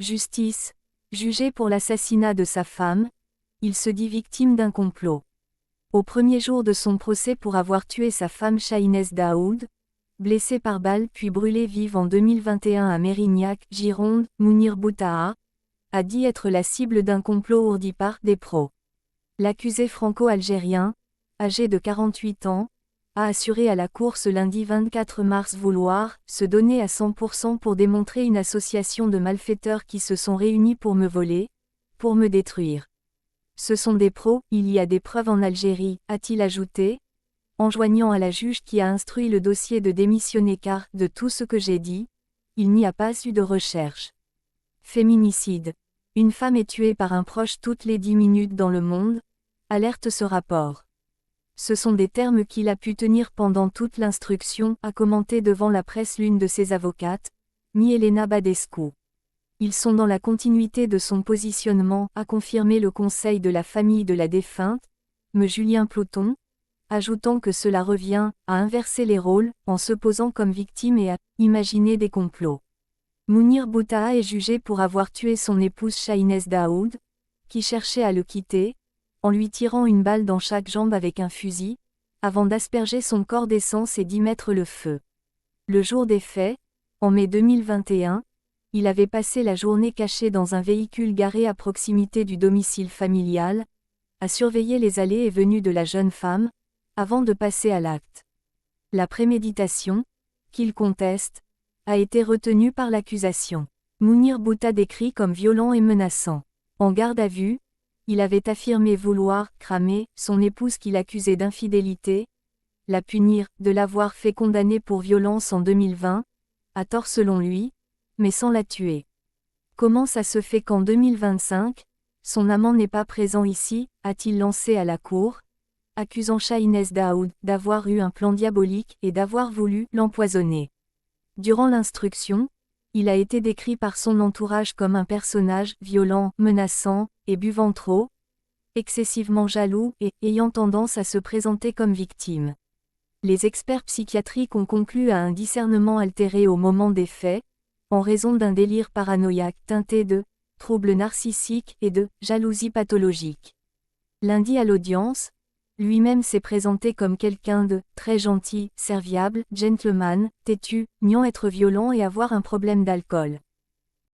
Justice. Jugé pour l'assassinat de sa femme, il se dit victime d'un complot. Au premier jour de son procès pour avoir tué sa femme Chahinez Daoud, blessée par balle puis brûlée vive en 2021 à Mérignac, Gironde, Mounir Boutaha a dit être la cible d'un complot ourdi par des pros. L'accusé franco-algérien, âgé de 48 ans, a assuré à la cour ce lundi 24 mars vouloir se donner à 100% pour démontrer une association de malfaiteurs qui se sont réunis pour me voler, pour me détruire. Ce sont des pros, il y a des preuves en Algérie, a-t-il ajouté, enjoignant à la juge qui a instruit le dossier de démissionner car, de tout ce que j'ai dit, il n'y a pas eu de recherche. Féminicide. Une femme est tuée par un proche toutes les 10 minutes dans le monde, alerte ce rapport. Ce sont des termes qu'il a pu tenir pendant toute l'instruction, a commenté devant la presse l'une de ses avocates, Mielena Badescu. Ils sont dans la continuité de son positionnement, a confirmé le conseil de la famille de la défunte, me Julien Plouton, ajoutant que cela revient à inverser les rôles, en se posant comme victime et à imaginer des complots. Mounir Boutaha est jugé pour avoir tué son épouse Chahinez Daoud, qui cherchait à le quitter, en lui tirant une balle dans chaque jambe avec un fusil, avant d'asperger son corps d'essence et d'y mettre le feu. Le jour des faits, en mai 2021, il avait passé la journée caché dans un véhicule garé à proximité du domicile familial, à surveiller les allées et venues de la jeune femme, avant de passer à l'acte. La préméditation, qu'il conteste, a été retenue par l'accusation. Mounir Boutaha décrit comme violent et menaçant. En garde à vue, il avait affirmé vouloir cramer son épouse qu'il accusait d'infidélité, la punir, de l'avoir fait condamner pour violence en 2020, à tort selon lui, mais sans la tuer. Comment ça se fait qu'en 2025, son amant n'est pas présent ici, a-t-il lancé à la cour, accusant Chahinez Daoud d'avoir eu un plan diabolique et d'avoir voulu l'empoisonner. Durant l'instruction, il a été décrit par son entourage comme un personnage violent, menaçant, et buvant trop, excessivement jaloux et ayant tendance à se présenter comme victime. Les experts psychiatriques ont conclu à un discernement altéré au moment des faits, en raison d'un délire paranoïaque teinté de troubles narcissiques et de jalousie pathologique. Lundi à l'audience, lui-même s'est présenté comme quelqu'un de très gentil, serviable, gentleman, têtu, niant être violent et avoir un problème d'alcool.